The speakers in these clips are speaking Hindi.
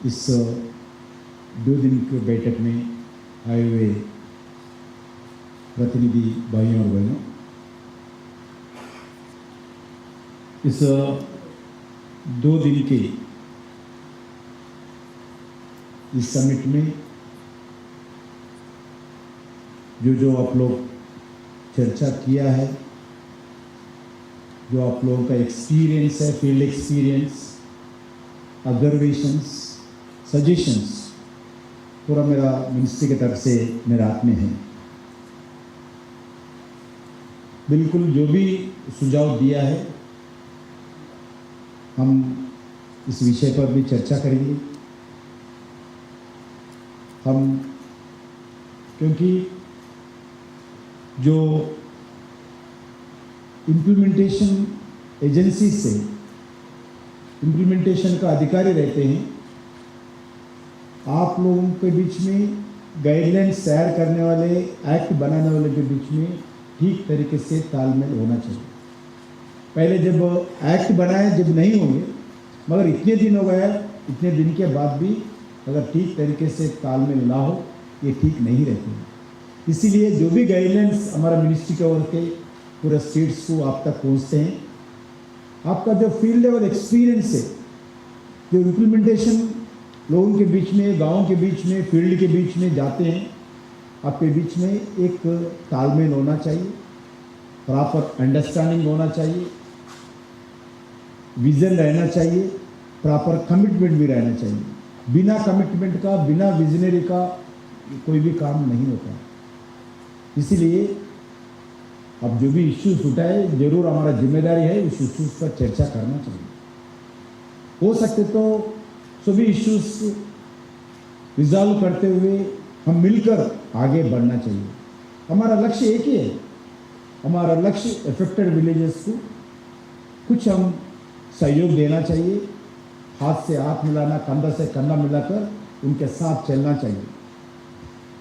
इस 2 दिन की बैठक में आए हुए प्रतिनिधि भाइयों और बहनों, इस 2 दिन के इस समिट में जो आप लोग चर्चा किया है, जो आप लोगों का एक्सपीरियंस है, फील्ड एक्सपीरियंस, ऑब्जर्वेशंस, सजेशंस, पूरा मेरा मिनिस्ट्री की तरफ से मेरे हाथ में है। बिल्कुल जो भी सुझाव दिया है हम इस विषय पर भी चर्चा करेंगे। हम क्योंकि जो इम्प्लीमेंटेशन एजेंसी से इम्प्लीमेंटेशन का अधिकारी रहते हैं, आप लोगों के बीच में गाइडलाइंस तैयार करने वाले, एक्ट बनाने वाले के बीच में ठीक तरीके से तालमेल होना चाहिए। पहले जब एक्ट बनाए जब नहीं होंगे, मगर इतने दिन हो गया, इतने दिन के बाद भी अगर ठीक तरीके से तालमेल ना हो, ये ठीक नहीं रहते हैं। इसीलिए जो भी गाइडलाइंस हमारा मिनिस्ट्री के ओर के पूरे स्टेट्स को आप तक पहुँचते हैं, आपका जो फील्ड लेवल एक्सपीरियंस है, जो इम्प्लीमेंटेशन लोगों के बीच में, गाँव के बीच में, फील्ड के बीच में जाते हैं, आपके बीच में एक तालमेल होना चाहिए, प्रॉपर अंडरस्टैंडिंग होना चाहिए, विजन रहना चाहिए, प्रॉपर कमिटमेंट भी रहना चाहिए। बिना कमिटमेंट का, बिना विजनरी का कोई भी काम नहीं होता। इसीलिए अब जो भी इश्यूज उठाए, जरूर हमारा जिम्मेदारी है उस इश्यूज पर चर्चा करना चाहिए। हो सकते तो सभी इश्यूज रिजॉल्व करते हुए हम मिलकर आगे बढ़ना चाहिए। हमारा लक्ष्य एक ही है, हमारा लक्ष्य अफेक्टेड विलेजेस को कुछ हम सहयोग देना चाहिए, हाथ से हाथ मिलाना, कंधा से कंधा मिलाकर उनके साथ चलना चाहिए।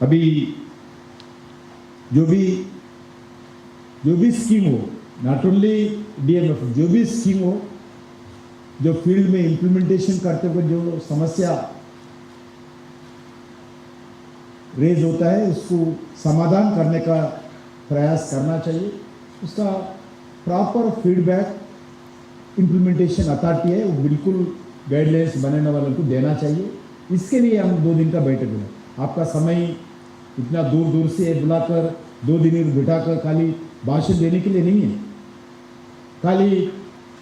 अभी जो भी स्कीम हो, नॉट ओनली DMF, जो भी स्कीम हो, जो फील्ड में इम्प्लीमेंटेशन करते हुए जो समस्या रेज होता है, उसको समाधान करने का प्रयास करना चाहिए। उसका प्रॉपर फीडबैक इम्प्लीमेंटेशन अथॉरिटी है, वो बिल्कुल गाइडलाइंस बनाने वालों को देना चाहिए। इसके लिए हम 2 दिन का बैठक बुला, आपका समय इतना दूर दूर से बुलाकर 2 दिन बिठाकर खाली भाषण देने के लिए नहीं है, खाली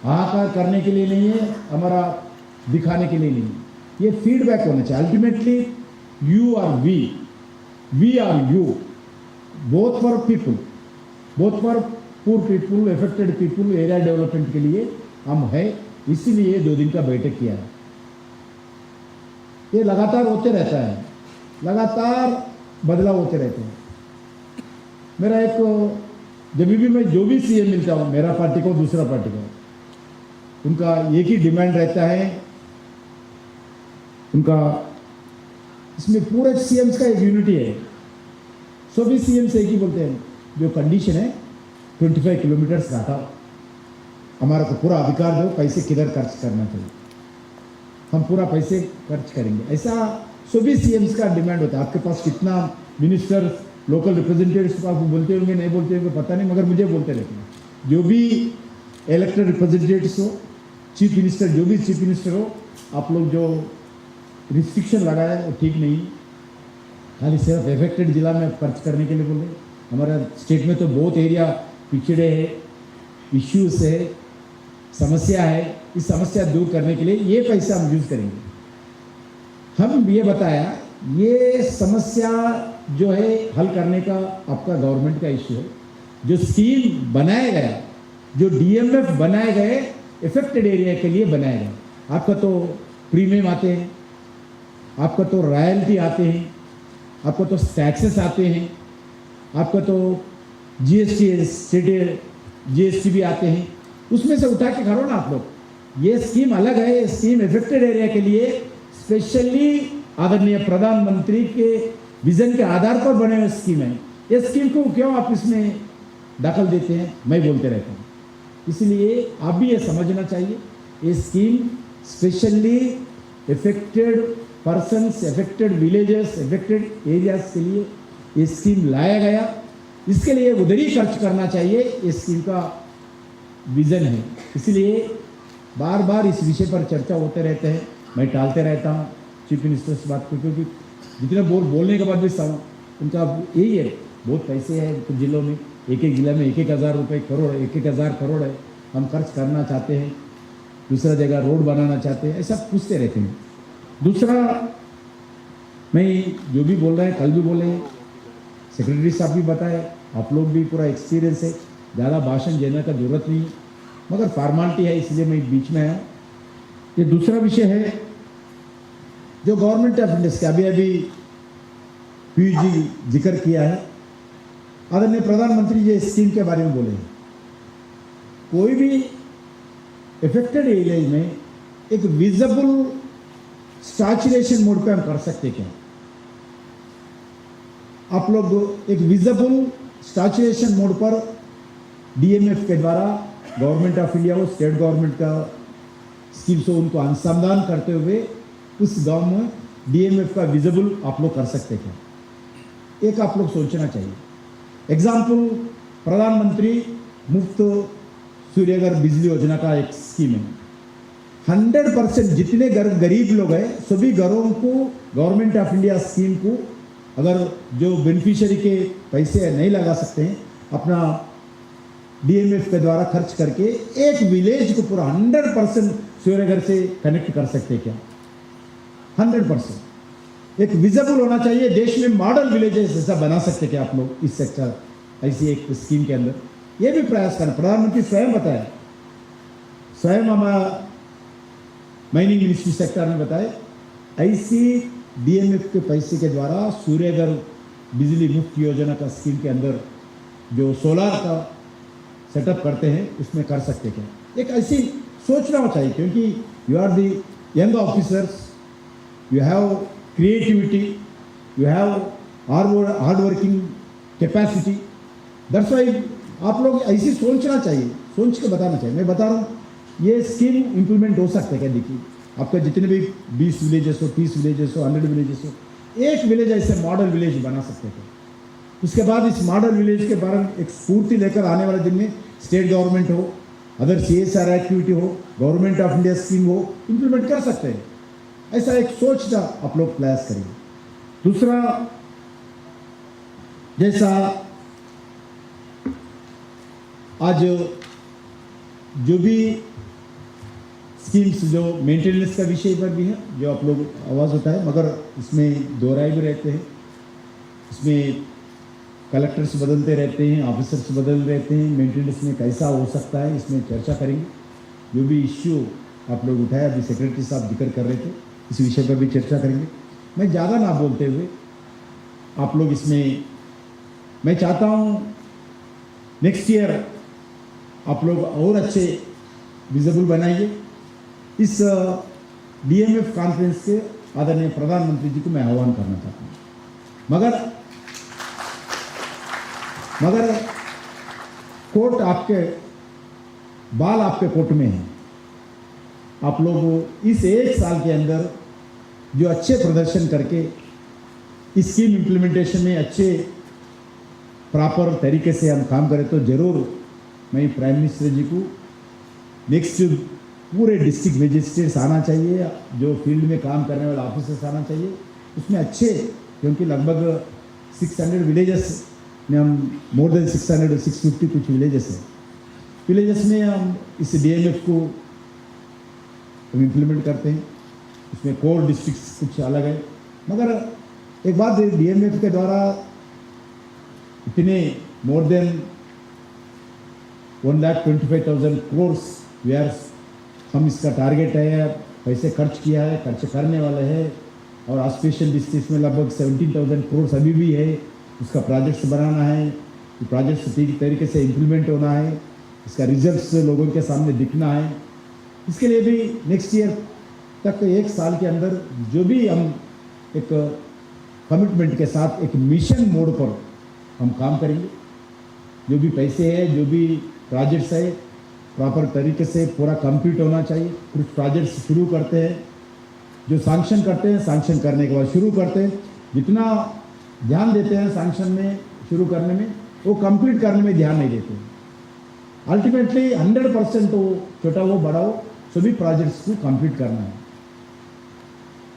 हाहाकार करने के लिए नहीं है, हमारा दिखाने के लिए नहीं है। ये फीडबैक होना चाहिए। Ultimately you are we are you, both for people, both for poor people, affected people, area development के लिए हम है। इसीलिए 2 दिन का बैठक किया है। ये लगातार होते रहता है, लगातार बदलाव होते रहते हैं। मेरा एक जब भी मैं जो भी CM मिलता हूँ, मेरा पार्टी को दूसरा पार्टी को, उनका एक ही डिमांड रहता है। उनका इसमें पूरे CMs का एक यूनिटी है, सभी CMs एक ही बोलते हैं, जो कंडीशन है 25 किलोमीटर्स घाटा, हमारा को पूरा अधिकार दो, पैसे किधर खर्च करना चाहिए, हम पूरा पैसे खर्च करेंगे। ऐसा सभी CMs का डिमांड होता है। आपके पास कितना मिनिस्टर, लोकल रिप्रेजेंटेटिव्स को आप बोलते होंगे, नहीं बोलते होंगे पता नहीं, मगर मुझे बोलते रहते हैं। जो भी इलेक्टेड रिप्रेजेंटेटिव्स हो, चीफ मिनिस्टर, जो भी चीफ मिनिस्टर हो, आप लोग जो रिस्ट्रिक्शन लगाया है वो ठीक नहीं, खाली सिर्फ एफेक्टेड जिला में खर्च करने के लिए बोल रहे। हमारा स्टेट में तो बहुत एरिया पिछड़े है, इश्यूज है, समस्या है। इस समस्या दूर करने के लिए ये पैसा हम यूज करेंगे। हम ये बताया, ये समस्या जो है हल करने का आपका गवर्नमेंट का इश्यू है। जो स्कीम बनाया गया, जो DMF बनाए गए, इफेक्टेड एरिया के लिए बनाया गया। आपका तो प्रीमियम आते हैं, आपका तो रॉयल्टी आते हैं, आपको तो टैक्सेस आते हैं, आपका तो GST, स्टेट GST भी आते हैं। उसमें से उठा के करो ना आप लोग। ये स्कीम अलग है, ये स्कीम इफेक्टेड एरिया के लिए स्पेशली आदरणीय प्रधानमंत्री के विजन के आधार पर बने हुए स्कीम है। ये स्कीम को क्यों आप इसमें दखल देते हैं, मैं बोलते रहता हूँ। इसलिए आप भी ये समझना चाहिए, ये scheme specially affected persons, affected villages, affected areas के लिए ये स्कीम लाया गया। इसके लिए उधर ही खर्च करना चाहिए, ये स्कीम का विजन है। इसलिए बार बार इस विषय पर चर्चा होते रहते हैं, मैं टालते रहता हूँ चीफ मिनिस्टर से बात करके, क्योंकि जितने बोलने के बाद भी उनका यही है, बहुत पैसे हैं कुछ जिलों में, एक एक जिला में 1,000 रुपये करोड़, 1,000 करोड़ है, हम खर्च करना चाहते हैं, दूसरा जगह रोड बनाना चाहते हैं, ऐसा पूछते रहते हैं। दूसरा, मैं जो भी बोल रहे हैं कल भी बोले, सेक्रेटरी साहब भी बताए, आप लोग भी पूरा एक्सपीरियंस है, ज़्यादा भाषण देने का जरूरत नहीं, मगर फॉर्मालिटी है इसलिए मैं बीच में आया। ये दूसरा विषय है जो गवर्नमेंट ऑफ इंडिया के अभी पीयूष जी जिक्र किया है, आदरणीय प्रधानमंत्री जी स्कीम के बारे में बोले हैं। कोई भी इफेक्टेड एरिया में एक विजिबल सैचुरेशन मोड पे हम कर सकते क्या? आप लोग एक विजिबल सैचुरेशन मोड पर डीएमएफ के द्वारा गवर्नमेंट ऑफ इंडिया और स्टेट गवर्नमेंट का स्कीम से उनको अनुसंधान करते हुए उस गांव में डीएमएफ का विजिबल आप लोग कर सकते क्या? एक आप लोग सोचना चाहिए। एग्जाम्पल, प्रधानमंत्री मुफ्त सूर्यघर बिजली योजना का एक स्कीम है। 100% जितने गरीब लोग हैं सभी घरों को गवर्नमेंट ऑफ इंडिया स्कीम को, अगर जो बेनिफिशियरी के पैसे नहीं लगा सकते हैं, अपना डीएमएफ के द्वारा खर्च करके एक विलेज को पूरा 100% सूर्यघर से कनेक्ट कर सकते हैं क्या? 100% एक विजिबल होना चाहिए। देश में मॉडल विलेजेस ऐसा बना सकते क्या आप लोग इस सेक्टर, ऐसी एक स्कीम के अंदर? ये भी प्रयास करना। प्रधानमंत्री स्वयं बताया, स्वयं हमारा माइनिंग मिनिस्ट्री सेक्टर ने बताया, ऐसी डीएमएफ के पैसे के द्वारा सूर्यघर बिजली मुफ्त योजना का स्कीम के अंदर जो सोलार का सेटअप करते हैं उसमें कर सकते क्या? एक ऐसी सोचना चाहिए, क्योंकि you are the young officers, you have creativity, you have hard working capacity, that's why आप लोग ऐसी सोचना चाहिए, सोच के बताना चाहिए। मैं बता रहा हूँ ये स्कीम इम्प्लीमेंट हो सकता है क्या? देखिए, आपका जितने भी 20 विलेजेस हो, 30 विलेजेस हो, 100 विलेजेस हो, एक विलेज ऐसे मॉडल विलेज बना सकते थे। उसके बाद इस मॉडल विलेज के बारे में एक स्फूर्ति लेकर आने वाले दिन में स्टेट गवर्नमेंट हो, अदर CSR एक्टिविटी हो, गवर्नमेंट ऑफ इंडिया स्कीम हो, इम्प्लीमेंट कर सकते हैं। ऐसा एक सोच का आप लोग प्रयास करेंगे। दूसरा, जैसा आज जो भी स्कीम्स जो मेंटेनेंस का विषय पर भी है, जो आप लोग आवाज़ होता है, मगर इसमें दोहराए भी रहते हैं, इसमें कलेक्टर्स बदलते रहते हैं, ऑफिसर्स बदल रहते हैं, मेंटेनेंस में कैसा हो सकता है इसमें चर्चा करेंगे। जो भी इश्यू आप लोग उठाए, अभी सेक्रेटरी साहब जिक्र कर रहे थे, इस विषय पर भी चर्चा करेंगे। मैं ज़्यादा ना बोलते हुए आप लोग इसमें, मैं चाहता हूँ नेक्स्ट ईयर आप लोग और अच्छे विजिबल बनाइए। इस डीएमएफ कॉन्फ्रेंस के आदरणीय प्रधानमंत्री जी को मैं आह्वान करना चाहता हूँ, मगर कोर्ट आपके, बाल आपके कोर्ट में है। आप लोग इस एक साल के अंदर जो अच्छे प्रदर्शन करके इस स्कीम इम्प्लीमेंटेशन में अच्छे प्रॉपर तरीके से हम काम करें तो ज़रूर मैं प्राइम मिनिस्टर जी को नेक्स्ट पूरे डिस्ट्रिक्ट मजिस्ट्रेट्स आना चाहिए, जो फील्ड में काम करने वाले ऑफिसर्स आना चाहिए, उसमें अच्छे, क्योंकि लगभग 600 विलेजेस में हम, मोर देन 600 650 कुछ विलेजेस हैं, विलेजेस में हम इस डीएमएफ को हम इम्प्लीमेंट करते हैं। उसमें कोर डिस्ट्रिक्ट्स कुछ अलग है, मगर एक बात, डीएमएफ के द्वारा इतने मोर देन 1,25,000 करोड़ हम इसका टारगेट है, पैसे खर्च किया है, खर्च करने वाले हैं, और आस्पिरेशन डिस्ट्रिक्ट में लगभग 17,000 करोड़ अभी भी है। उसका प्रोजेक्ट्स बनाना है, प्रोजेक्ट्स ठीक तरीके से इम्प्लीमेंट होना है, इसका रिजल्ट्स लोगों के सामने दिखना है। इसके लिए भी नेक्स्ट ईयर तक, एक साल के अंदर, जो भी हम एक कमिटमेंट के साथ एक मिशन मोड पर हम काम करेंगे। जो भी पैसे है, जो भी प्रोजेक्ट्स है, प्रॉपर तरीके से पूरा कंप्लीट होना चाहिए। कुछ प्रोजेक्ट्स शुरू करते हैं, जो सैंक्शन करते हैं, सैंक्शन करने के बाद शुरू करते हैं, जितना ध्यान देते हैं सैंक्शन में शुरू करने में, वो कंप्लीट करने में ध्यान नहीं देते। अल्टीमेटली 100% हो, छोटा हो बड़ा हो, सभी प्रोजेक्ट्स को कंप्लीट करना है।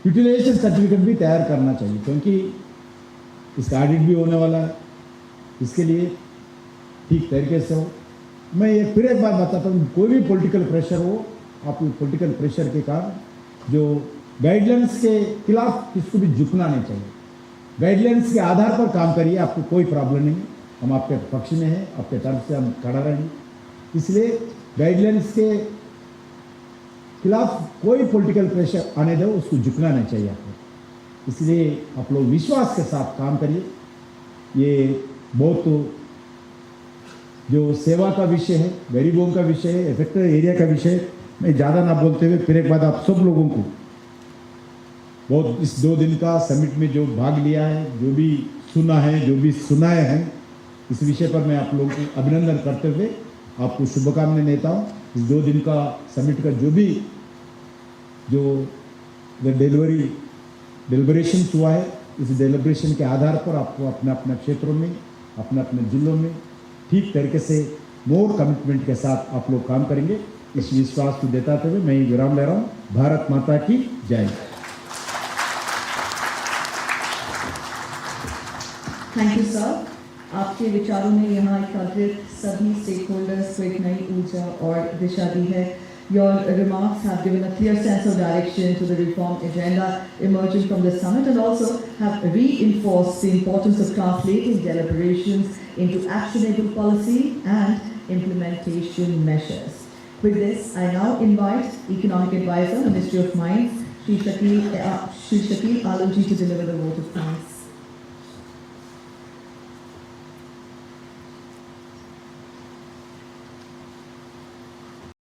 यूटिलाइजेशन सर्टिफिकेट भी तैयार करना चाहिए, क्योंकि इसका ऑडिट भी होने वाला है। इसके लिए ठीक तरीके से हो। मैं ये फिर एक बार बताता हूँ, कोई भी पॉलिटिकल प्रेशर हो, आप पॉलिटिकल प्रेशर के कारण जो गाइडलाइंस के खिलाफ किसको भी झुकना नहीं चाहिए। गाइडलाइंस के आधार पर काम करिए, आपको कोई प्रॉब्लम नहीं है, हम आपके पक्ष में हैं, आपके तरफ से हम खड़ा रहेंगे। इसलिए गाइडलाइंस के खिलाफ कोई पॉलिटिकल प्रेशर आने दो, उसको झुकना नहीं चाहिए आपको। इसलिए आप लोग विश्वास के साथ काम करिए। ये बहुत जो सेवा का विषय है, गरीबों का विषय है, इफेक्टेड एरिया का विषय है। मैं ज़्यादा ना बोलते हुए फिर एक बात आप सब लोगों को बहुत इस 2 दिन का समिट में जो भाग लिया है, जो भी सुना है, जो भी सुनाए हैं, इस विषय पर मैं आप लोगों को अभिनंदन करते हुए आपको शुभकामनाएं देता हूँ। इस 2 दिन का समिट का जो डिलिब्रेशन हुआ है, इस डिलिब्रेशन के आधार पर आपको अपने अपने क्षेत्रों में, अपने अपने जिलों में ठीक तरीके से मोर कमिटमेंट के साथ आप लोग काम करेंगे, इस विश्वास को देता हुए मैं विराम ले रहा हूँ। भारत माता की जय। Thank you sir. आपके विचारों ने यहाँ एकत्रित सभी स्टेक होल्डर्स को एक नई ऊर्जा और दिशा दी है। Your remarks have given a clear sense of direction to the reform agenda emerging from the summit, and also have reinforced the importance of translating deliberations into actionable policy and implementation measures. With this, I now invite Economic Advisor, Ministry of Mines, Shri Shakil Alunji, to deliver the vote of thanks.